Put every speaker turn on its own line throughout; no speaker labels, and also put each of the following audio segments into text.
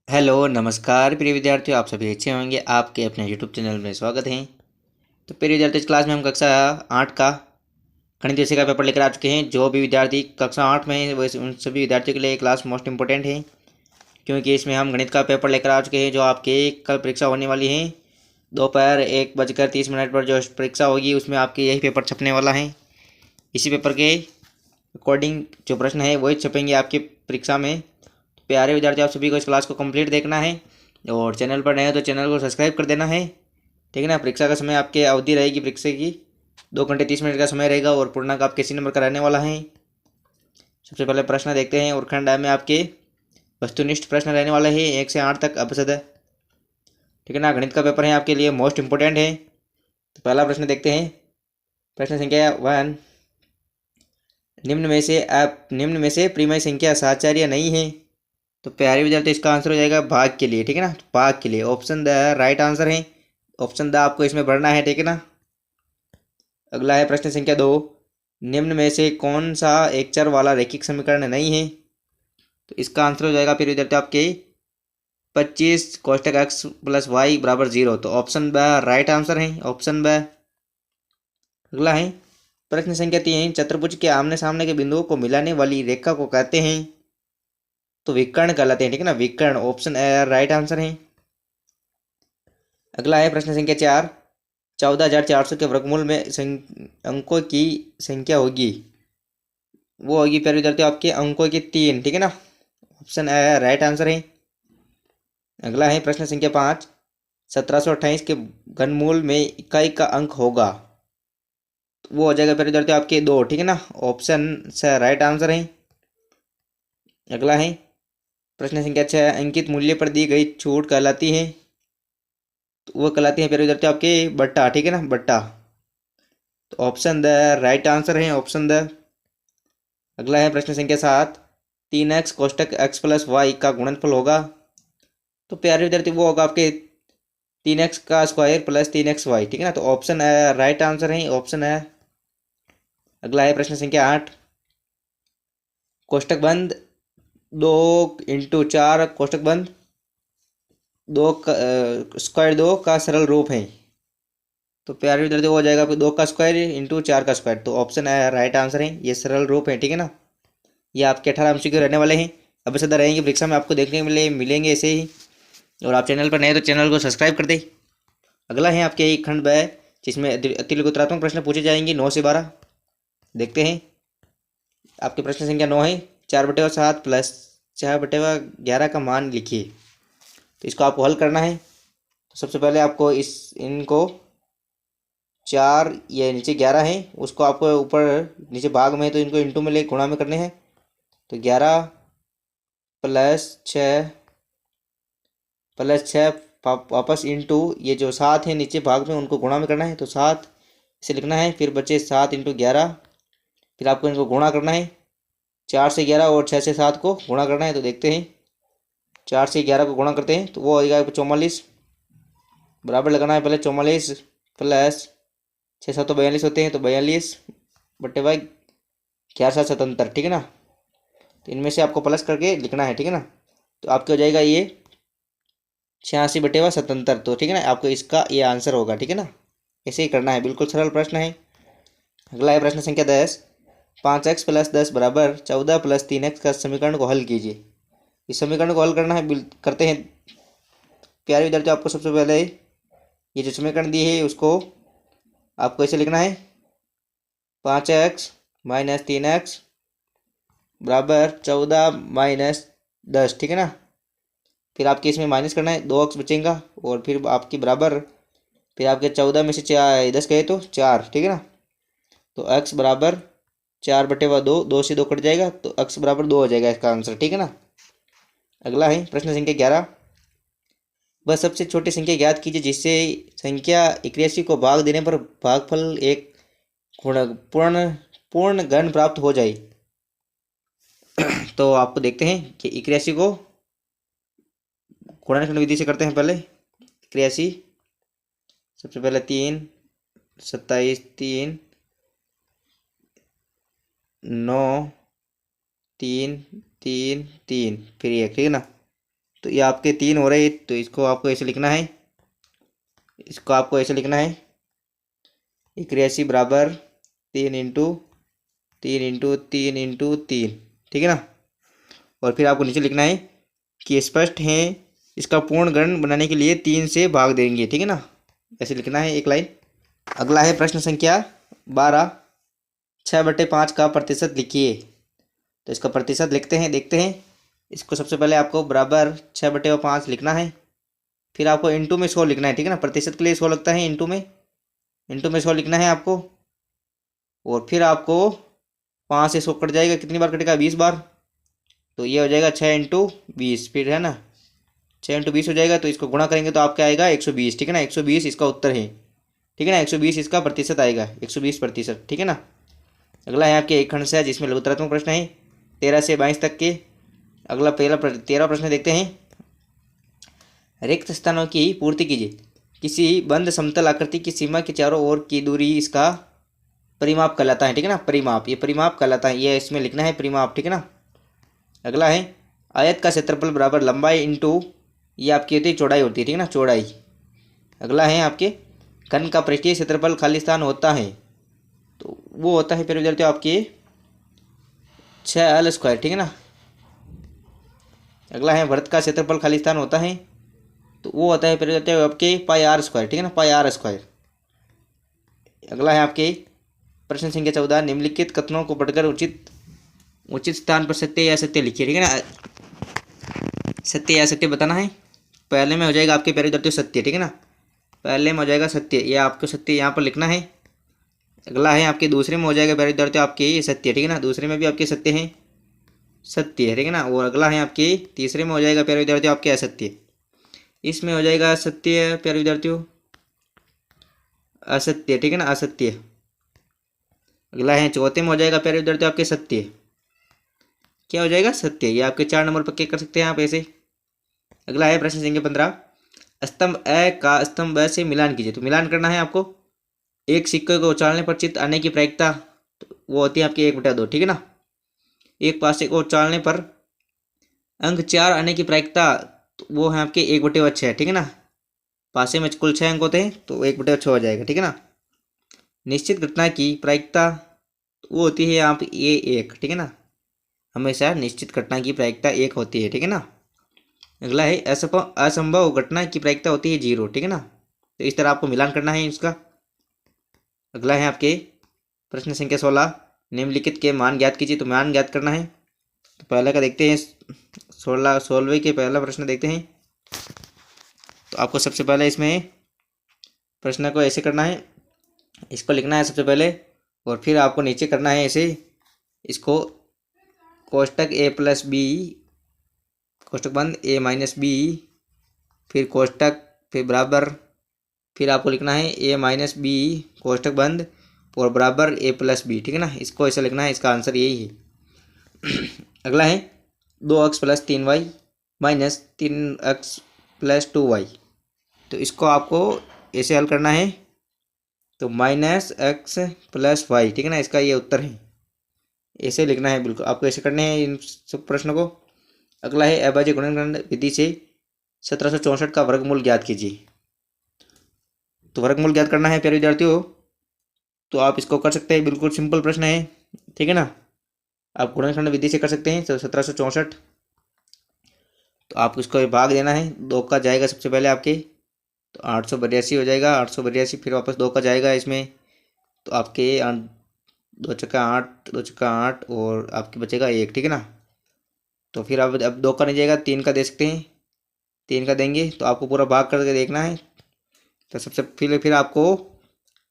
Hello नमस्कार प्रिय विद्यार्थियों, आप सभी अच्छे होंगे। आपके अपने यूट्यूब चैनल में स्वागत है। तो प्रिय विद्यार्थियों, इस क्लास में हम कक्षा 8 का गणित विषय का पेपर लेकर आ चुके हैं। जो भी विद्यार्थी कक्षा 8 में हैं वो उन सभी विद्यार्थियों के लिए क्लास मोस्ट इंपॉर्टेंट है, क्योंकि इसमें हम गणित का पेपर लेकर आ चुके हैं जो आपके कल परीक्षा होने वाली है। दोपहर 1:30 पर जो परीक्षा होगी उसमें आपके यही पेपर छपने वाला है। इसी पेपर के अकॉर्डिंग जो प्रश्न है वही छपेंगे आपकी परीक्षा में। प्यारे विद्यार्थी, आप सभी को इस क्लास को कंप्लीट देखना है और चैनल पर नए हो तो चैनल को सब्सक्राइब कर देना है। ठीक है ना। परीक्षा का समय आपके अवधि रहेगी परीक्षा की 2 घंटे 30 मिनट का समय रहेगा और पूर्णांक आपके इसी नंबर का रहने वाला है। सबसे पहले प्रश्न देखते हैं। और खंड में आपके वस्तुनिष्ठ प्रश्न रहने वाले हैं 1 से 8 तक अपसद। ठीक है ना। गणित का पेपर है आपके लिए मोस्ट इंपोर्टेंट है। तो पहला प्रश्न देखते हैं। प्रश्न संख्या 1, निम्न में से प्रीमय संख्या साचार्य नहीं है। तो प्यारे विद्यार्थी, इसका आंसर हो जाएगा भाग के लिए। ठीक है ना। तो भाग के लिए ऑप्शन द राइट आंसर है। ऑप्शन द आपको इसमें भरना है। ठीक है ना। अगला है प्रश्न संख्या 2, निम्न में से कौन सा एक चर वाला रैखिक समीकरण नहीं है। तो इसका आंसर हो जाएगा प्यारे विद्यार्थी आपके 25 कोष्टक एक्स प्लस वाई बराबर 0। तो ऑप्शन ब राइट आंसर है। ऑप्शन ब। अगला है प्रश्न संख्या 3, चतुर्भुज के आमने सामने के बिंदुओं को मिलाने वाली रेखा को कहते हैं। तो विकर्ण कहलाते हैं। ठीक है ना। विकर्ण ऑप्शन ए राइट आंसर है। अगला है प्रश्न संख्या 4, 14,400 के वर्गमूल में अंकों की संख्या होगी। वो होगी प्यारे विद्यार्थी आपके अंकों की 3। ठीक है ना। ऑप्शन ए राइट आंसर है। अगला है प्रश्न संख्या 5, 1728 के घनमूल में इकाई का अंक होगा। तो वो हो जाएगा प्यारे विद्यार्थी आपके 2। ठीक है ना। ऑप्शन से राइट आंसर है। अगला है प्रश्न संख्या 6, अंकित मूल्य पर दी गई छूट कहलाती है। तो वो कहलाती है प्यारे विद्यार्थी आपके बट्टा। ठीक है ना। बट्टा। तो ऑप्शन द राइट आंसर है। Option the. अगला है प्रश्न संख्या 7, 3x कोष्टक x प्लस वाई का गुणनफल होगा। तो प्यारे विद्यार्थी वो होगा आपके 3x का स्क्वायर प्लस 3xy। ठीक है ना। तो ऑप्शन है राइट आंसर है। ऑप्शन है। अगला है प्रश्न संख्या 8, कोष्टक बंद 2 × 4 कोष्टक बंद 2 का सरल रूप है। तो प्यारे विद्यार्थी वो हो जाएगा आपको 2 का स्क्वायर × 4 का स्क्वायर। तो ऑप्शन है राइट आंसर है। ये सरल रूप है। ठीक है ना। ये आपके 18 MCQ रहने वाले हैं। अब सदा रहेंगे परीक्षा में आपको देखने के मिलेंगे ऐसे ही। और आप चैनल पर नए तो चैनल को सब्सक्राइब कर दें। अगला है आपके एक खंड ब, जिसमें अतिलघुत्रात्मक प्रश्न पूछे जाएंगे 9 से 12। देखते हैं। आपके प्रश्न संख्या 9 है, 4/7 प्लस 4/11 का मान लिखिए। तो इसको आपको हल करना है। तो सबसे पहले आपको इनको 4, ये नीचे 11 है, उसको आपको ऊपर नीचे भाग में है तो इनको इंटू में ले गुणा में करने हैं। तो 11 +6 वापस इंटू ये जो 7 है नीचे भाग में उनको गुणा में करना है। तो 7 इसे लिखना है। फिर बचे 7 × 11। फिर आपको इनको गुणा करना है। 4 से 11 और 6 से 7 को गुणा करना है। तो देखते हैं। 4 से 11 को गुणा करते हैं तो वो आएगा 44। बराबर लगाना है पहले 44 प्लस 6 7 42 होते हैं। तो 42/11 ठीक है ना। तो इनमें से आपको प्लस करके लिखना है। ठीक है ना। तो आपके हो जाएगा ये 86/77। तो ठीक है ना। आपको इसका ये आंसर होगा। ठीक है ना। ऐसे ही करना है। बिल्कुल सरल प्रश्न है। अगला है प्रश्न संख्या 10, 5x + 10 = 14 + 3x का समीकरण को हल कीजिए। इस समीकरण को हल करना है। करते हैं। प्यारे विद्यार्थी, आपको सबसे पहले ये जो समीकरण दी है उसको आपको ऐसे लिखना है। 5x - 3x = 14 - 10। ठीक है ना। फिर आपके इसमें माइनस करना है, 2x बचेगा और फिर आपकी बराबर, फिर आपके 14 में से 10 गए तो 4। ठीक है ना। तो x बराबर 4/2, 2 से 2 कट जाएगा तो x बराबर 2 हो जाएगा इसका आंसर। ठीक है ना। अगला है प्रश्न संख्या 11, वह सबसे छोटी संख्या ज्ञात कीजिए जिससे संख्या 81 को भाग देने पर भागफल एक पूर्ण पूर्ण घन प्राप्त हो जाए। तो आपको देखते हैं कि 81 को गुणनखंड विधि से करते हैं। पहले 81, सबसे पहले 3, 27, 3, 9, 3, 3, 3, फिर 1। ठीक है ना। तो ये आपके 3 हो रहे हैं, तो इसको आपको ऐसे लिखना है, इसको आपको ऐसे लिखना है 81 बराबर 3 इंटू 3 इंटू 3 इंटू 3, ठीक है ना। और फिर आपको नीचे लिखना है कि स्पष्ट है इसका पूर्ण गण बनाने के लिए 3 से भाग देंगे, ठीक है ना, ऐसे लिखना है एक लाइन। अगला है प्रश्न संख्या 12, 6/5 का प्रतिशत लिखिए। तो इसका प्रतिशत लिखते हैं, देखते हैं। इसको सबसे पहले आपको बराबर 6/5 लिखना है, फिर आपको इंटू में 100 लिखना है, ठीक है ना। प्रतिशत के लिए 100 लगता है, इंटू में 100 लिखना है आपको। और फिर आपको 5 से 100 कट जाएगा, कितनी बार कटेगा, 20 बार। तो ये हो जाएगा 6 इंटू 20, फिर है ना 6 इंटू 20 हो जाएगा। तो इसको गुणा करेंगे तो आपका आएगा 120, ठीक है ना। 120 इसका उत्तर है, ठीक है ना। 120 इसका प्रतिशत आएगा, 120%, ठीक है ना। अगला है आपके एक खंड से जिसमें लघुत्तरात्मक प्रश्न है 13 से 22 तक के। अगला 13 प्रश्न देखते हैं। रिक्त स्थानों की पूर्ति कीजिए। किसी बंद समतल आकृति की सीमा के चारों ओर की दूरी इसका परिमाप कहलाता है, ठीक है ना। परिमाप, ये परिमाप कहलाता है, ये इसमें लिखना है परिमाप, ठीक है ना। अगला है आयत का क्षेत्रफल बराबर लंबाई इंटू ये आपकी होती है चौड़ाई होती है, ठीक है ना, चौड़ाई। अगला है आपके घन का पृष्ठीय क्षेत्रफल खाली स्थान होता है, तो वो होता है फिर विद्यार्थियों आपके 6l², ठीक है ना। अगला है वृत्त का क्षेत्रफल खाली स्थान होता है, तो वो होता है फिर विद्यार्थियों आपके πr², ठीक है ना, πr²। अगला है आपके प्रश्न संख्या 14, निम्नलिखित कथनों को पढ़कर उचित स्थान पर सत्य या असत्य लिखिए, ठीक है ना। सत्य या असत्य बताना है। पहले में हो जाएगा आपके प्यारे विद्यार्थियों सत्य, ठीक है ना, पहले में हो जाएगा सत्य, ये आपको सत्य यहाँ पर लिखना है। अगला है आपके दूसरे में हो जाएगा प्यारे विद्यार्थियों आपके ये सत्य, ठीक है ना, दूसरे में भी आपके सत्य हैं, सत्य है, ठीक है ना। और अगला है आपके तीसरे में हो जाएगा प्यारे विद्यार्थियों आपके असत्य, इसमें हो जाएगा सत्य प्यारे विद्यार्थियों असत्य, ठीक है ना, असत्य। अगला है चौथे में हो जाएगा प्यारे विद्यार्थियों आपके सत्य, क्या हो जाएगा, सत्य। ये आपके 4 नंबर पक्के कर सकते हैं आप ऐसे। अगला है प्रश्न संख्या 15, स्तंभ अ का स्तंभ ब से मिलान कीजिए। तो मिलान करना है आपको। एक सिक्के को उछालने पर चित्त आने की प्रायिकता तो वो होती है आपकी 1/2, ठीक है ना। एक पासे को उछालने पर अंक 4 आने की प्रायिकता तो वो है आपके 1/6, ठीक है ना। पासे में कुल 6 अंक होते हैं, तो 1/6 हो जाएगा, ठीक है ना। निश्चित घटना की प्रायिकता वो होती है आप ये 1, ठीक है ना। हमेशा निश्चित घटना की प्रायिकता 1 होती है, ठीक है ना। अगला है असंभव घटना की प्रायिकता होती है 0, ठीक है ना। तो इस तरह आपको मिलान करना है इसका। अगला है आपके प्रश्न संख्या 16, निम्नलिखित के मान ज्ञात कीजिए। तो मान ज्ञात करना है। तो पहले का देखते हैं, 16वें के पहला प्रश्न देखते हैं। तो आपको सबसे पहले इसमें प्रश्न को ऐसे करना है, इसको लिखना है सबसे पहले, और फिर आपको नीचे करना है ऐसे, इसको कोष्टक a+b कोष्टक बंद a-b, फिर कोष्टक, फिर बराबर, फिर आपको लिखना है a-b कोष्टक बंद और बराबर a+b, ठीक है ना। इसको ऐसे लिखना है, इसका आंसर यही है। अगला है 2x + 3y minus 3x + 2y। तो इसको आपको ऐसे हल करना है, तो -x + y, ठीक है ना, इसका ये उत्तर है, ऐसे लिखना है बिल्कुल आपको, ऐसे करने हैं इन सब प्रश्नों को। अगला है अभाज्य गुणनखंड विधि से 1764 का वर्गमूल ज्ञात कीजिए। तो वर्गमूल ज्ञात करना है प्यारे विद्यार्थियों, तो आप इसको कर सकते हैं, बिल्कुल सिंपल प्रश्न है, ठीक है ना। आप गुणनखंड विधि से कर सकते हैं। तो 1764, तो आप इसको भाग देना है, 2 का जाएगा सबसे पहले आपके, तो 882 हो जाएगा, 882, फिर वापस 2 का जाएगा इसमें, तो आपके 2 × 8, 2 × 8 और आपके बचेगा 1, ठीक है ना। तो फिर अब 2 का नहीं जाएगा, 3 का दे सकते हैं, 3 का देंगे, तो आपको पूरा भाग करके देखना है। तो सबसे फिर आपको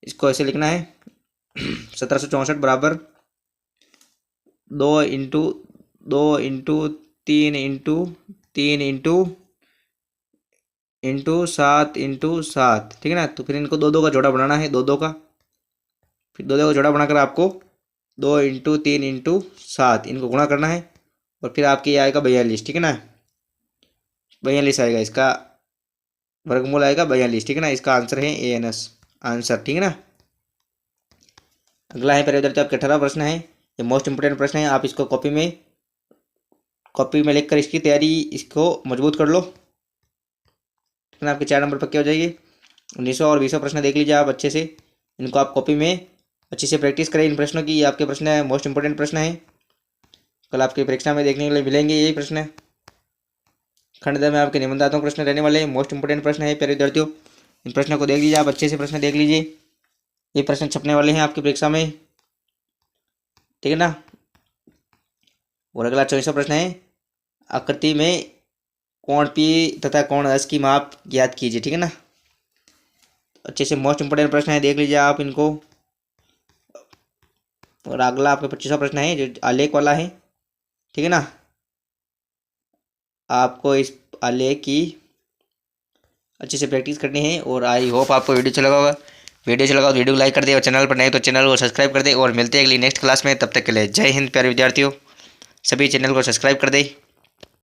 इसको ऐसे लिखना है 1764 बराबर 2 × 3 × 7 × 7, ठीक है ना। तो फिर इनको 2 का जोड़ा बनाना है, 2 का, फिर 2 का जोड़ा बनाकर आपको 2 × 3 × 7 इनको गुणा करना है, और फिर आपके ये आएगा 42, ठीक है ना। 42 आएगा, इसका वर्गमूल आएगा 42, ठीक है ना। इसका आंसर है ANS आंसर, ठीक है ना। अगला है प्यारे विद्यार्थी आपका 18वां प्रश्न है, ये मोस्ट इंपोर्टेंट प्रश्न है, आप इसको कॉपी में कॉपी में लिखकर इसकी तैयारी इसको मजबूत कर लो, आपके 4 नंबर पक्के हो जाएंगे। 19वां और 20वां प्रश्न देख लीजिए आप अच्छे से, इनको आप कॉपी में अच्छे से प्रैक्टिस करें इन प्रश्नों की। ये आपके प्रश्न है, मोस्ट इंपोर्टेंट प्रश्न है, कल आपकी परीक्षा में देखने के लिए मिलेंगे यही प्रश्न। खंड 10 में आपके निबंधात्मक प्रश्न रहने वाले हैं, मोस्ट इंपोर्टेंट प्रश्न है प्यारे विद्यार्थियों। इन प्रश्नों को देख लीजिए आप अच्छे से, प्रश्न देख लीजिए, ये प्रश्न छपने वाले हैं आपकी परीक्षा में, ठीक है ना। और अगला 24वां प्रश्न है, आकृति में कोण पी तथा कोण एस की माप ज्ञात कीजिए, ठीक है ना। अच्छे से मोस्ट इंपोर्टेंट प्रश्न है, देख लीजिए आप इनको। और अगला आपका 25वां प्रश्न है जो आलेख वाला है, ठीक है ना। आपको इस आलेख की अच्छे से प्रैक्टिस करनी है। और आई होप आपको वीडियो अच्छा लगा होगा। वीडियो अच्छा लगा तो वीडियो को लाइक कर दे, और चैनल पर नए तो चैनल को सब्सक्राइब कर दे। और मिलते हैं अगली नेक्स्ट क्लास में, तब तक के लिए जय हिंद प्यारे विद्यार्थियों। सभी चैनल को सब्सक्राइब कर दे।